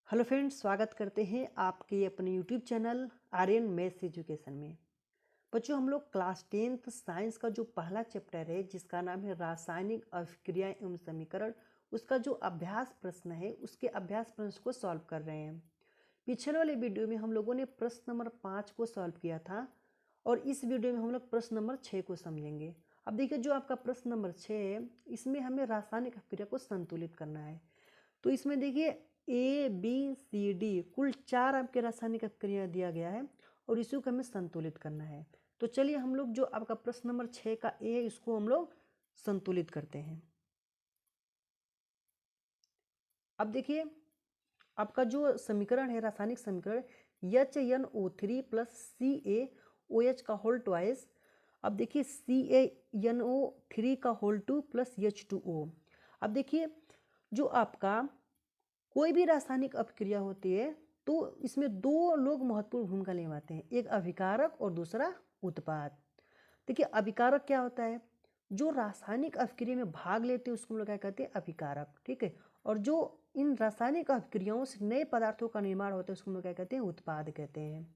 Hello friends, स्वागत करते हैं आपके अपने YouTube channel Aryan maths education में। बच्चों, हम लोग क्लास 10th साइंस का जो पहला चैप्टर है जिसका नाम है रासायनिक अभिक्रिया एवं समीकरण, उसका जो अभ्यास प्रश्न है उसके अभ्यास प्रश्न को सॉल्व कर रहे हैं। पिछले वाले वीडियो में हम लोगों ने प्रश्न नंबर 5 को सॉल्व किया था और इस वीडियो में हम लोग प्रश्न नंबर 6 को समझेंगे। अब देखिए, जो आपका प्रश्न नंबर 6 है इसमें हमें रासायनिक अभिक्रिया को संतुलित करना है। तो इसमें देखिए ए बी सी डी कुल 4 आपके रासायनिक अभिक्रिया दिया गया है और इसी को हमें संतुलित करना है। तो चलिए हम लोग जो आपका प्रश्न नंबर 6 का ए है इसको हम लोग संतुलित करते हैं। अब देखिए, आपका जो समीकरण है रासायनिक समीकरण HNO3 प्लस CaOH का होल ट्वाइस। अब देखिए CaNO3 का होल 2 प्लस H2O। अब देखिए, जो आपका कोई भी रासायनिक अभिक्रिया होती है तो इसमें दो लोग महत्वपूर्ण भूमिका निभाते हैं, एक अभिकारक और दूसरा उत्पाद। देखिए, अभिकारक क्या होता है? जो रासायनिक अभिक्रिया में भाग लेते हैं उसको हम लोग क्या कहते हैं? अभिकारक। ठीक है। और जो इन रासायनिक अभिक्रियाओं से नए पदार्थों का निर्माण होता है उसको हम लोग क्या कहते हैं? उत्पाद कहते हैं।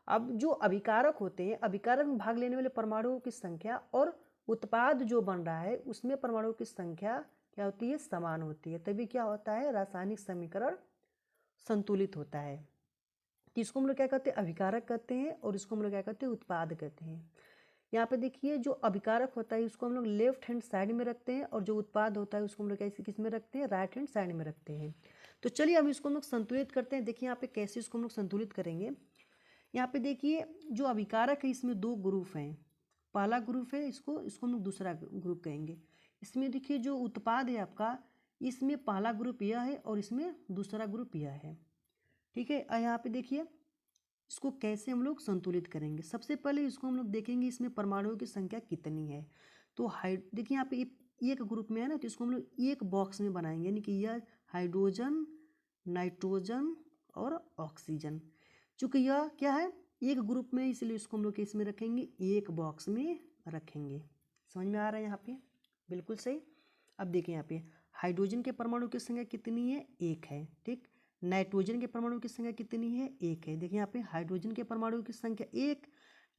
अब जो अभिकारक होते हैं, अभिकारक में भाग लेने वाले परमाणुओं की संख्या और उत्पाद जो बन रहा है उसमें परमाणुओं की संख्या क्या होती है? समान होती है। तभी क्या होता है? रासायनिक समीकरण संतुलित होता है। तो इसको हम लोग क्या कहते हैं? अभिकारक कहते हैं और इसको हम लोग क्या कहते हैं? उत्पाद कहते हैं। यहाँ पे देखिए, जो अभिकारक होता है उसको हम लोग लेफ्ट हैंड साइड में रखते हैं और जो उत्पाद होता है उसको हम लोग कैसे किस में रखते हैं? राइट हैंड साइड में रखते हैं। तो चलिए हम इसको हम लोग संतुलित करते हैं। देखिए यहाँ पे कैसे इसको हम लोग संतुलित करेंगे। यहाँ पे देखिए, जो अभिकारक है इसमें दो ग्रुप हैं। पहला ग्रुप है, इसको इसको हम लोग दूसरा ग्रुप कहेंगे। इसमें देखिए जो उत्पाद है आपका, इसमें पहला ग्रुप यह है और इसमें दूसरा ग्रुप यह है। ठीक है। और यहाँ पे देखिए इसको कैसे हम लोग संतुलित करेंगे। सबसे पहले इसको हम लोग देखेंगे इसमें परमाणुओं की संख्या कितनी है। तो देखिए यहाँ पे एक ग्रुप में है ना, तो इसको हम लोग एक बॉक्स में बनाएंगे, यानी कि यह हाइड्रोजन, नाइट्रोजन और ऑक्सीजन। चूंकि यह क्या है? एक ग्रुप में, इसलिए इसको हम लोग इसमें रखेंगे, एक बॉक्स में रखेंगे। समझ में आ रहा है यहाँ पे? बिल्कुल सही। अब देखिए यहाँ पे हाइड्रोजन के परमाणु की संख्या कितनी है? एक है। ठीक। नाइट्रोजन के परमाणु की संख्या कितनी है? एक है। देखिए यहाँ पे हाइड्रोजन के परमाणु की संख्या एक,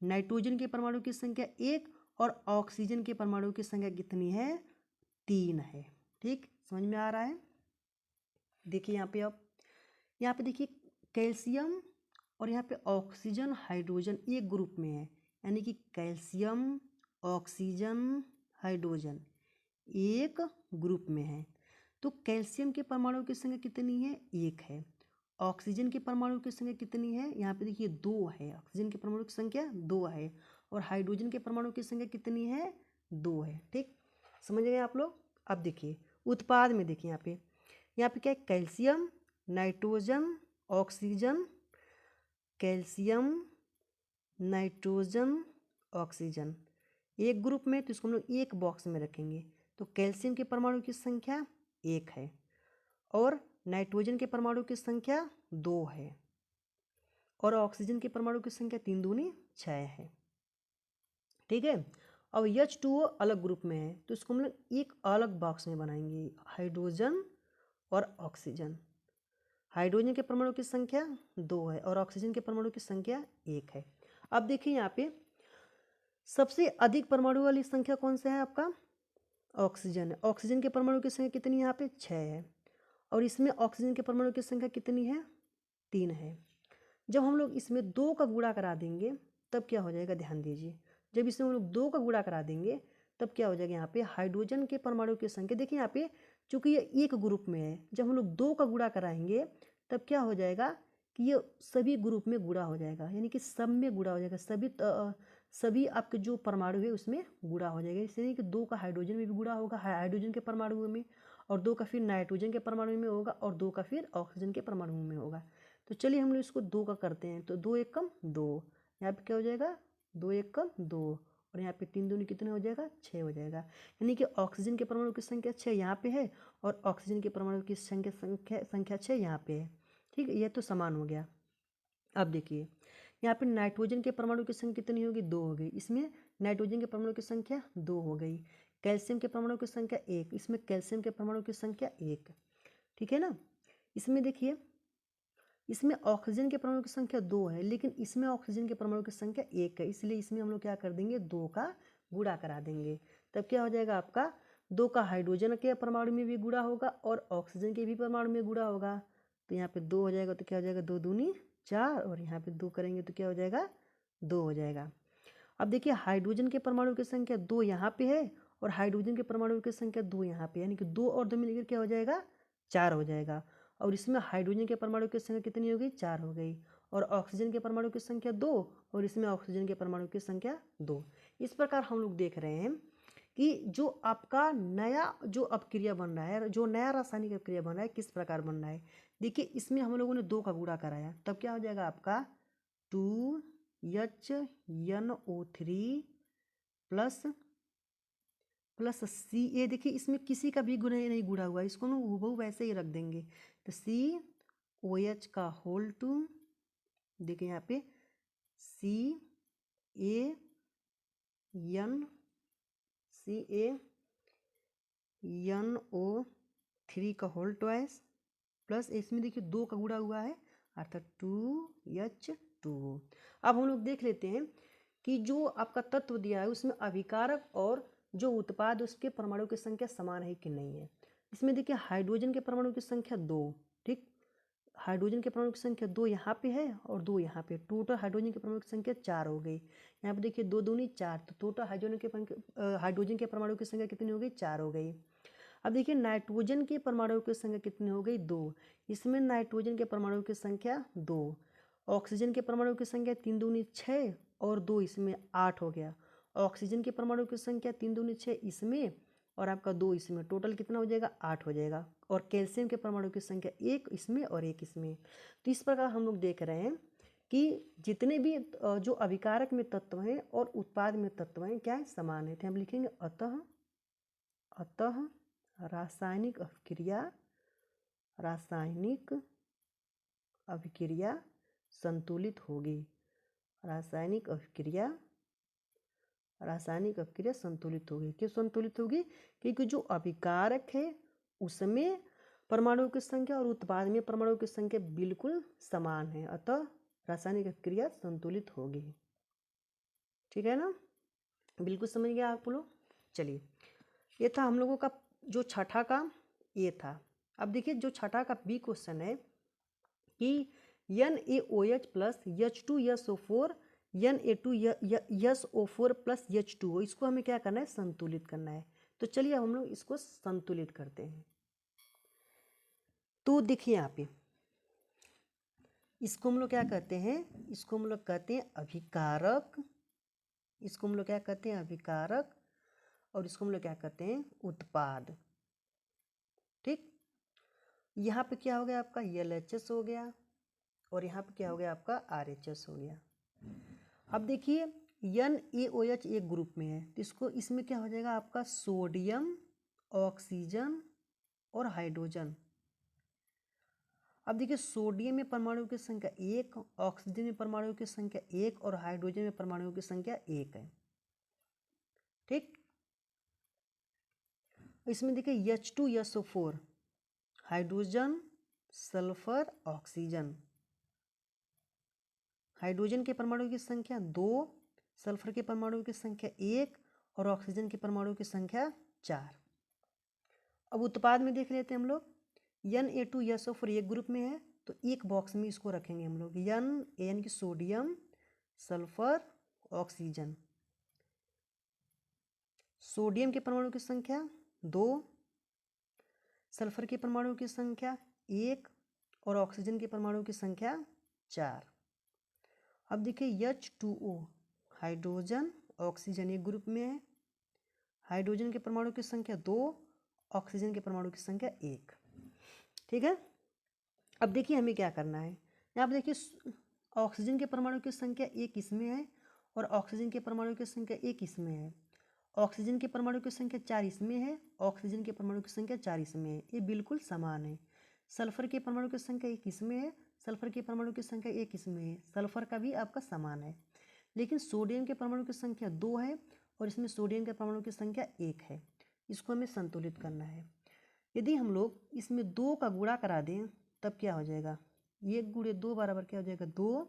नाइट्रोजन के परमाणु की संख्या एक और ऑक्सीजन के परमाणु की संख्या कितनी है? 3 है। ठीक, समझ में आ रहा है? देखिए यहाँ पे, अब यहाँ पे देखिए कैल्शियम और यहाँ पे ऑक्सीजन हाइड्रोजन एक ग्रुप में है, यानी कि कैल्शियम ऑक्सीजन हाइड्रोजन एक ग्रुप में है। तो कैल्शियम के परमाणु की संख्या कितनी है? एक है। ऑक्सीजन के परमाणु की संख्या कितनी है? यहाँ पे देखिए 2 है। ऑक्सीजन के परमाणु की संख्या 2 है और हाइड्रोजन के परमाणु की संख्या कितनी है? 2 है। ठीक, समझ गए आप लोग? अब देखिए उत्पाद में, देखिए यहाँ पे क्या है? Calcium, nitrogen, oxygen, calcium, nitrogen, oxygen एक ग्रुप में, तो इसको हम लोग एक बॉक्स में रखेंगे। तो कैल्शियम के परमाणु की संख्या एक है और नाइट्रोजन के परमाणु की संख्या 2 है और ऑक्सीजन के परमाणु की संख्या 3 दूनी 6 है। ठीक है। अब H2O अलग ग्रुप में है, तो इसको हम लोग एक अलग बॉक्स में बनाएंगे, हाइड्रोजन और ऑक्सीजन। हाइड्रोजन के परमाणु की संख्या 2 है और ऑक्सीजन के परमाणु की संख्या 1 है। अब देखिए यहाँ पे सबसे अधिक परमाणु वाली संख्या कौन सा है? आपका ऑक्सीजन है। ऑक्सीजन के परमाणु की संख्या कितनी है? यहाँ पे 6 है और इसमें ऑक्सीजन के परमाणु की संख्या कितनी है? 3 है। जब हम लोग इसमें 2 का गुणा करा देंगे तब क्या हो जाएगा? ध्यान दीजिए, जब इसमें हम लोग 2 का गुणा करा देंगे तब क्या हो जाएगा? यहाँ पे हाइड्रोजन के परमाणु की संख्या, देखिए यहाँ पे चूंकि ये एक ग्रुप में है, जब हम लोग 2 का गुणा कराएंगे तब क्या हो जाएगा कि ये सभी ग्रुप में गुणा हो जाएगा, यानी कि सब में गुणा हो जाएगा। सभी आपके जो परमाणु है उसमें गुणा हो जाएगा। इसलिए कि 2 का हाइड्रोजन में भी गुणा होगा, हाइड्रोजन के परमाणु में, और 2 का फिर नाइट्रोजन के परमाणु में होगा और 2 का फिर ऑक्सीजन के परमाणु में होगा। तो चलिए हम लोग इसको 2 का करते हैं, तो 2 एक कम 2, यहाँ पे क्या हो जाएगा? 2 एक कम 2 और यहाँ पे 3 दूनी कितने हो जाएगा? 6 हो जाएगा। यानी कि ऑक्सीजन के परमाणु की संख्या 6 यहाँ पे है और ऑक्सीजन के परमाणु की संख्या 6 यहाँ पे है। ठीक है, यह तो समान हो गया। अब देखिए यहाँ पे नाइट्रोजन के परमाणु की संख्या कितनी होगी? 2 हो गई। इसमें नाइट्रोजन के परमाणु की संख्या 2 हो गई। कैल्शियम के परमाणु की संख्या 1, इसमें कैल्शियम के परमाणु की संख्या 1। ठीक है ना। इसमें देखिए इसमें ऑक्सीजन के परमाणु की संख्या 2 है, लेकिन इसमें ऑक्सीजन के परमाणु की संख्या 1 है, इसलिए इसमें हम लोग क्या कर देंगे, 2 का गुणा करा देंगे। तब क्या हो जाएगा आपका 2 का हाइड्रोजन के परमाणु में भी गुणा होगा और ऑक्सीजन के भी परमाणु में गुणा होगा। तो यहाँ पे 2 हो जाएगा, तो क्या हो जाएगा 2 दूनी 4, और यहाँ पे 2 करेंगे तो क्या हो जाएगा 2 हो जाएगा। अब देखिए हाइड्रोजन के परमाणु की संख्या 2 यहाँ पे है और हाइड्रोजन के परमाणु की संख्या 2 यहाँ पे, यानी कि 2 और 2 मिलकर क्या हो जाएगा 4 हो जाएगा। और इसमें हाइड्रोजन के परमाणु की संख्या कितनी हो गई, 4 हो गई, और ऑक्सीजन के परमाणु की संख्या 2 और इसमें ऑक्सीजन के परमाणु की संख्या 2। इस प्रकार हम लोग देख रहे हैं कि जो आपका नया जो अपक्रिया बन रहा है, जो नया रासायनिक अपक्रिया बन रहा है किस प्रकार बन रहा है। देखिए इसमें हम लोगों ने 2 का गुणा कराया, तब क्या हो जाएगा आपका 2HNO3 प्लस Ca। देखिए इसमें किसी का भी गुणा नहीं गुणा हुआ, इसको हम हूबहू वैसे ही रख देंगे। तो COH का होल 2, देखिए यहाँ पे CaNO3 का होल ट्वाइस प्लस इसमें देखिए 2 का गुणा हुआ है अर्थात 2H2O। अब हम लोग देख लेते हैं कि जो आपका तत्व दिया है उसमें अभिकारक और जो उत्पाद उसके परमाणु की संख्या समान है कि नहीं है। इसमें देखिए हाइड्रोजन के परमाणु की संख्या 2, ठीक, हाइड्रोजन के परमाणु की संख्या 2 यहाँ पे है और 2 यहाँ पे, टोटल हाइड्रोजन के परमाणु की संख्या 4 हो गई। यहाँ पे देखिए 2 दूनी 4, तो टोटल हाइड्रोजन के परमाणु की संख्या कितनी हो गई, 4 हो गई। अब देखिए नाइट्रोजन के परमाणु की संख्या कितनी हो गई, 2। इसमें नाइट्रोजन के परमाणु की संख्या 2, ऑक्सीजन के परमाणु की संख्या 3 दूनी 6 और 2 इसमें 8 हो गया। ऑक्सीजन के परमाणु की संख्या 3 दूनी 6 इसमें और आपका 2 इसमें, टोटल कितना हो जाएगा 8 हो जाएगा। और कैल्शियम के परमाणु की संख्या 1 इसमें और 1 इसमें। तो इस प्रकार हम लोग देख रहे हैं कि जितने भी जो अभिकारक में तत्व हैं और उत्पाद में तत्व हैं क्या है, समान है। तो हम लिखेंगे अतः रासायनिक अभिक्रिया संतुलित होगी। रासायनिक अभिक्रिया संतुलित होगी। क्यों संतुलित होगी, क्योंकि जो अभिकारक है उसमें परमाणु की संख्या और उत्पाद में परमाणु की संख्या बिल्कुल समान है, अतः रासायनिक अभिक्रिया संतुलित होगी। ठीक है ना, बिल्कुल समझ गया आप लोग। चलिए ये था हम लोगों का जो छठा का ये था। अब देखिए जो छठा का बी क्वेश्चन है कि NaOH plus H2SO4 Na2SO4 plus H2O, इसको हमें क्या करना है, संतुलित करना है। तो चलिए हम लोग इसको संतुलित करते हैं। तो देखिए यहाँ पे इसको हम लोग क्या कहते हैं, इसको हम लोग कहते हैं अभिकारक, इसको हम लोग क्या कहते हैं अभिकारक, और इसको हम लोग क्या कहते हैं उत्पाद। ठीक, यहाँ पे क्या हो गया आपका LHS हो गया और यहाँ पे क्या हो गया आपका RHS हो गया। अब देखिए NaOH एक ग्रुप में है, तो इसको इसमें क्या हो जाएगा आपका सोडियम, ऑक्सीजन और हाइड्रोजन। अब देखिए सोडियम में परमाणु की संख्या 1, ऑक्सीजन में परमाणु की संख्या 1 और हाइड्रोजन में परमाणु की संख्या 1 है। ठीक, इसमें देखिए H2SO4 hydrogen, sulphur, oxygen. Hydrogen के परमाणु की संख्या 2, सल्फर के परमाणु की संख्या 1 और ऑक्सीजन के परमाणु की संख्या 4। अब उत्पाद में देख लेते हैं हम लोग, Na2SO4 एक ग्रुप में है, तो एक बॉक्स में इसको रखेंगे हम लोग, यानी कि सोडियम, सल्फर, ऑक्सीजन। सोडियम के परमाणु की संख्या 2, सल्फर के परमाणु की संख्या 1 और ऑक्सीजन के परमाणु की संख्या 4। अब देखिए H2O हाइड्रोजन, ऑक्सीजन एक ग्रुप में है, हाइड्रोजन के परमाणु की संख्या 2, ऑक्सीजन के परमाणु की संख्या 1। ठीक है, अब देखिए हमें क्या करना है। यहाँ पर देखिए ऑक्सीजन के परमाणु की संख्या 1 इसमें है और ऑक्सीजन के परमाणु की संख्या 1 इसमें है, ऑक्सीजन के परमाणु की संख्या 4 इसमें है, ऑक्सीजन के परमाणु की संख्या 4 इसमें है, ये बिल्कुल समान है। सल्फर के परमाणु की संख्या 1 इसमें है, सल्फर के परमाणु की संख्या 1 इसमें है, सल्फर का भी आपका समान है। लेकिन सोडियम के परमाणु की संख्या 2 है और इसमें सोडियम के परमाणु की संख्या 1 है, इसको हमें संतुलित करना है। यदि हम लोग इसमें 2 का गुणा करा दें तब क्या हो जाएगा, 1 गुणे 2 बराबर क्या हो जाएगा 2,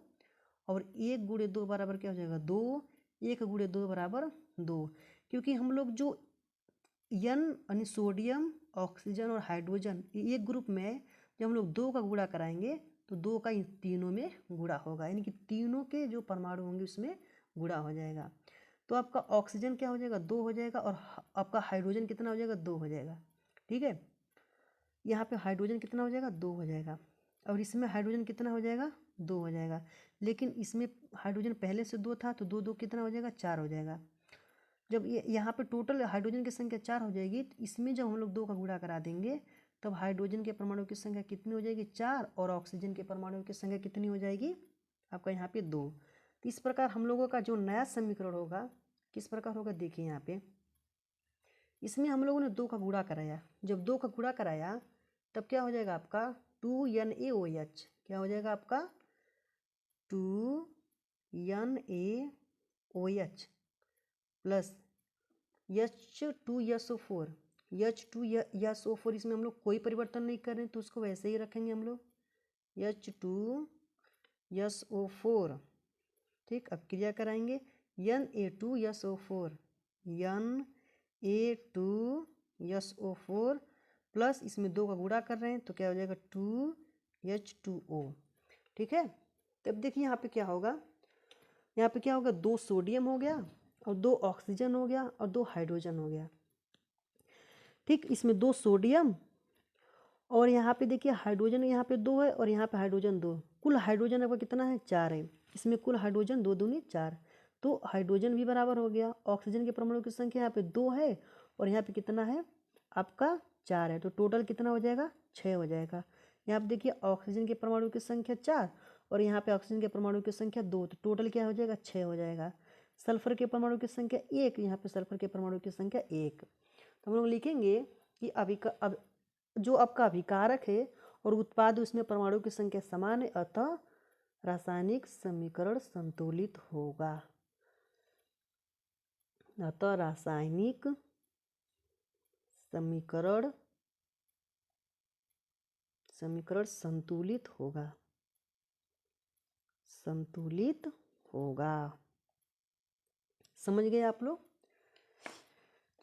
और 1 गुणे 2 बराबर क्या हो जाएगा 2, 1 गुणे 2 बराबर 2। क्योंकि हम लोग जो N यानी सोडियम, ऑक्सीजन और हाइड्रोजन ये एक ग्रुप में है, जब हम लोग 2 का गुणा कराएंगे तो 2 का इन तीनों में गुणा होगा, यानी कि तीनों के जो परमाणु होंगे उसमें गुणा हो जाएगा। तो आपका ऑक्सीजन क्या हो जाएगा 2 हो जाएगा, और आपका हाइड्रोजन कितना हो जाएगा 2 हो जाएगा। ठीक है, यहाँ पे हाइड्रोजन कितना हो जाएगा 2 हो जाएगा, और इसमें हाइड्रोजन कितना हो जाएगा 2 हो जाएगा। लेकिन इसमें हाइड्रोजन पहले से 2 था तो 2 2 कितना हो जाएगा 4 हो जाएगा। जब ये यहाँ पे टोटल हाइड्रोजन की संख्या 4 हो जाएगी, तो इसमें जब हम लोग 2 का गुणा करा देंगे तब हाइड्रोजन के परमाणु की संख्या कितनी हो जाएगी 4, और ऑक्सीजन के परमाणु की संख्या कितनी हो जाएगी आपका यहाँ पे 2। तो इस प्रकार हम लोगों का जो नया समीकरण होगा किस प्रकार होगा, देखिए यहाँ पे इसमें हम लोगों ने 2 का गुणा कराया, जब 2 का गुणा कराया तब क्या हो जाएगा आपका 2NaOH, क्या हो जाएगा आपका 2NaOH प्लस H2SO4, H2SO4 इसमें हम लोग कोई परिवर्तन नहीं कर रहे हैं तो उसको वैसे ही रखेंगे हम लोग H2SO4। ठीक, अब क्रिया कराएंगे Na2SO4, Na2SO4 प्लस इसमें 2 का गुणा कर रहे हैं तो क्या हो जाएगा 2H2O। ठीक है, तब देखिए यहाँ पे क्या होगा, यहाँ पे क्या होगा 2 सोडियम हो गया और 2 ऑक्सीजन हो गया और 2 हाइड्रोजन हो गया। ठीक, इसमें 2 सोडियम और यहाँ पे देखिए हाइड्रोजन यहाँ पे 2 है और यहाँ पे हाइड्रोजन 2, कुल हाइड्रोजन आपका कितना है 4 है। इसमें कुल हाइड्रोजन 2 दूनी 4, तो हाइड्रोजन भी बराबर हो गया। ऑक्सीजन के परमाणु की संख्या यहाँ पे 2 है और यहाँ पे कितना है आपका 4 है, तो टोटल कितना हो जाएगा 6 हो जाएगा। यहाँ पे देखिए ऑक्सीजन के परमाणु की संख्या 4 और यहाँ पे ऑक्सीजन के परमाणु की संख्या 2, तो टोटल क्या हो जाएगा 6 हो जाएगा। सल्फर के परमाणु की संख्या 1, यहाँ पे सल्फर के परमाणु की संख्या 1। तो हम लोग लिखेंगे कि अब जो आपका अभिकारक है और उत्पाद उसमें परमाणु की संख्या समान है, अतः रासायनिक समीकरण संतुलित होगा। अतः रासायनिक समीकरण संतुलित होगा, संतुलित होगा। समझ गए आप लोग?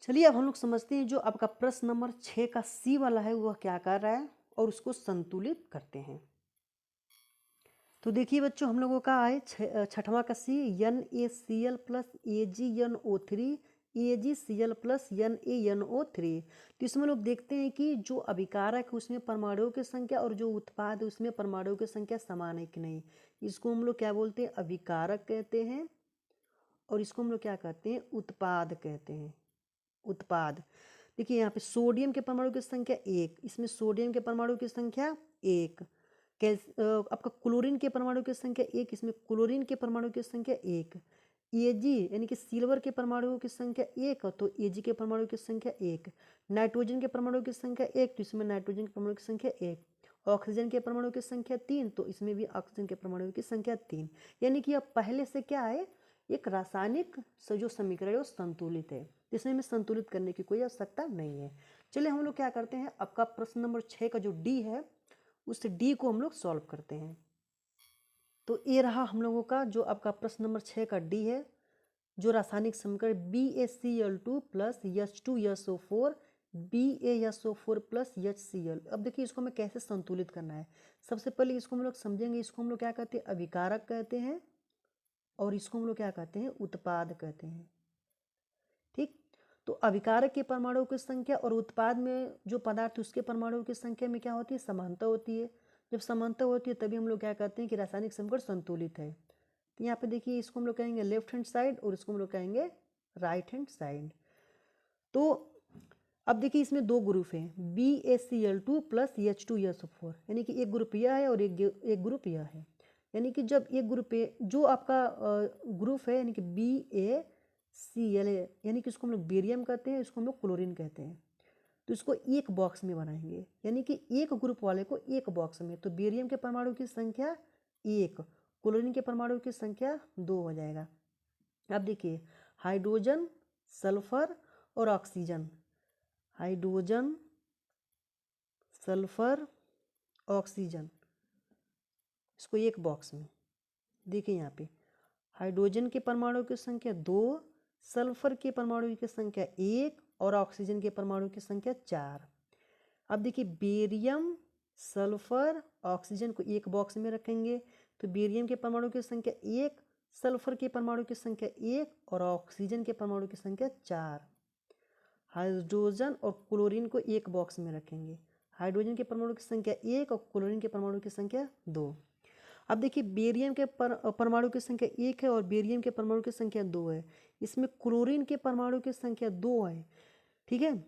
चलिए अब हम लोग समझते हैं जो आपका प्रश्न नंबर 6 का सी वाला है वह क्या कर रहा है और उसको संतुलित करते हैं। तो देखिए बच्चों हम लोगों का है छठवां का सी NaCl plus AgNO3 AgCl plus NaNO3। तो इसमें लोग देखते हैं कि जो अभिकारक है उसमें परमाणुओं की संख्या और जो उत्पाद है उसमें परमाणुओं की संख्या समान है कि नहीं। इसको हम लोग क्या बोलते हैं अभिकारक कहते हैं और इसको हम लोग क्या कहते हैं उत्पाद कहते हैं। उत्पाद देखिए यहाँ पे सोडियम के परमाणु की संख्या 1, इसमें सोडियम के परमाणु की संख्या 1। आपका क्लोरीन के परमाणु की संख्या 1, इसमें क्लोरीन के परमाणु की संख्या 1। Ag यानी कि सिल्वर के परमाणुओं की संख्या 1 तो Ag के परमाणु की संख्या 1। नाइट्रोजन के परमाणु की संख्या 1 तो इसमें नाइट्रोजन के परमाणु की संख्या 1। ऑक्सीजन के परमाणु की संख्या 3 तो इसमें भी ऑक्सीजन के परमाणु की संख्या 3। यानी कि अब पहले से क्या है एक रासायनिक जो समीकरण है वो संतुलित है, इसमें में संतुलित करने की कोई आवश्यकता नहीं है। चलिए हम लोग क्या करते हैं आपका प्रश्न नंबर 6 का जो डी है उस डी को हम लोग सॉल्व करते हैं। तो ये रहा हम लोगों का जो आपका प्रश्न नंबर 6 का डी है, जो रासायनिक समीकरण BaCl2 plus H2SO4 BaSO4 plus HCl। अब देखिए इसको हमें कैसे संतुलित करना है। सबसे पहले इसको हम लोग समझेंगे, इसको हम लोग क्या कहते हैं अभिकारक कहते हैं और इसको हम लोग क्या कहते हैं उत्पाद कहते हैं। ठीक, तो अभिकारक के परमाणुओं की संख्या और उत्पाद में जो पदार्थ उसके परमाणुओं की संख्या में क्या होती है समानता होती है। जब समानता होती है तभी हम लोग क्या कहते हैं कि रासायनिक समीकरण संतुलित है। तो यहाँ पे देखिए इसको हम लोग कहेंगे लेफ्ट हैंड साइड और इसको हम लोग कहेंगे राइट हैंड साइड। तो अब देखिए इसमें 2 ग्रुप हैं BaCl2 प्लस H2SO4, यानी कि एक ग्रुप यह है और एक ग्रुप यह है। यानी कि जब एक ग्रुप जो आपका ग्रुप है यानी कि BaCl यानी कि इसको हम लोग बेरियम कहते हैं, इसको हम लोग क्लोरीन कहते हैं। तो इसको एक बॉक्स में बनाएंगे यानी कि एक ग्रुप वाले को एक बॉक्स में, तो बेरियम के परमाणु की संख्या 1, क्लोरीन के परमाणु की संख्या 2 हो जाएगा। अब देखिए हाइड्रोजन सल्फर और ऑक्सीजन, हाइड्रोजन सल्फर ऑक्सीजन, इसको एक बॉक्स में। देखिए यहाँ पे हाइड्रोजन के परमाणु की संख्या 2, सल्फर के परमाणु की संख्या 1 और ऑक्सीजन के परमाणु की संख्या 4। अब देखिए बेरियम, सल्फर, ऑक्सीजन को एक बॉक्स में रखेंगे तो बेरियम के परमाणु की संख्या 1, सल्फर के परमाणु की संख्या 1 और ऑक्सीजन के परमाणु की संख्या 4। हाइड्रोजन और क्लोरीन को एक बॉक्स में रखेंगे, हाइड्रोजन के परमाणु की संख्या 1 और क्लोरीन के परमाणु की संख्या 2। अब देखिए बेरियम के परमाणु की संख्या 1 है और बेरियम के परमाणु की संख्या 2 है। इसमें क्लोरीन के परमाणु की संख्या 2 है, ठीक है।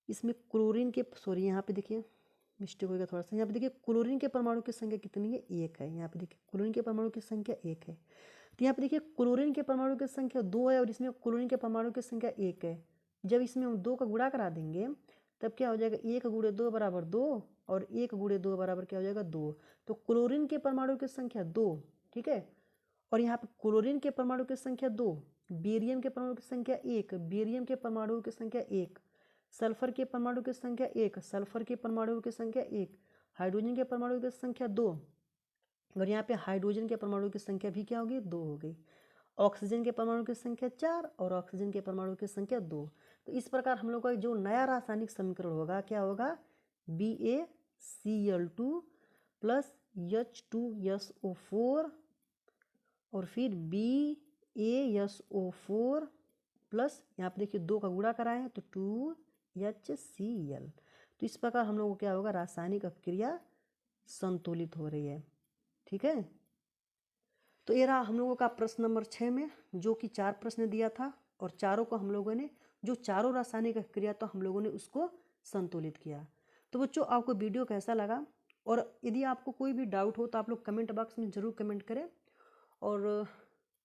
इसमें क्लोरीन के यहाँ पे देखिए मिस्टेक होगा थोड़ा सा। यहाँ पे देखिए क्लोरीन के परमाणु की संख्या कितनी है, 1 है। यहाँ पे देखिए क्लोरीन के परमाणु की संख्या 1 है। तो यहाँ पे देखिए क्लोरीन के परमाणु की संख्या 2 है और इसमें क्लोरीन के परमाणु की संख्या 1 है। जब इसमें हम 2 का गुणा करा देंगे तब क्या हो जाएगा, 1 गुणे 2 बराबर 2 और 1 गुणे 2 बराबर क्या हो जाएगा 2। तो क्लोरीन के परमाणु की संख्या 2, ठीक है। और यहाँ पे क्लोरीन के परमाणु की संख्या 2, बेरियम के परमाणु की संख्या 1, बेरियम के परमाणु की संख्या 1, सल्फर के परमाणु की संख्या 1, सल्फर के परमाणु की संख्या 1, हाइड्रोजन के परमाणु की संख्या 2 और यहाँ पे हाइड्रोजन के परमाणु की संख्या भी क्या होगी, 2 हो गई। ऑक्सीजन के परमाणु की संख्या 4 और ऑक्सीजन के परमाणु की संख्या 2। तो इस प्रकार हम लोग का जो नया रासायनिक समीकरण होगा क्या होगा, BaCl2 प्लस H2SO4 और फिर BaSO4 प्लस यहाँ पे देखिए 2 का गुणा कराए हैं तो 2HCl। तो इस प्रकार हम लोग को क्या होगा, रासायनिक अभिक्रिया संतुलित हो रही है, ठीक है। तो ये रहा हम लोगों का प्रश्न नंबर 6 में, जो कि 4 प्रश्न दिया था और चारों को हम लोगों ने, जो चारों रासायनिक अभिक्रिया तो हम लोगों ने उसको संतुलित किया। तो बच्चों आपको वीडियो कैसा लगा, और यदि आपको कोई भी डाउट हो तो आप लोग कमेंट बॉक्स में ज़रूर कमेंट करें। और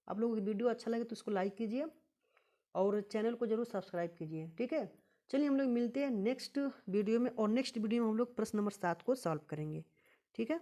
आप लोगों को वीडियो अच्छा लगे तो इसको लाइक कीजिए और चैनल को जरूर सब्सक्राइब कीजिए, ठीक है। चलिए हम लोग मिलते हैं नेक्स्ट वीडियो में, और नेक्स्ट वीडियो में हम लोग प्रश्न नंबर 7 को सॉल्व करेंगे, ठीक है।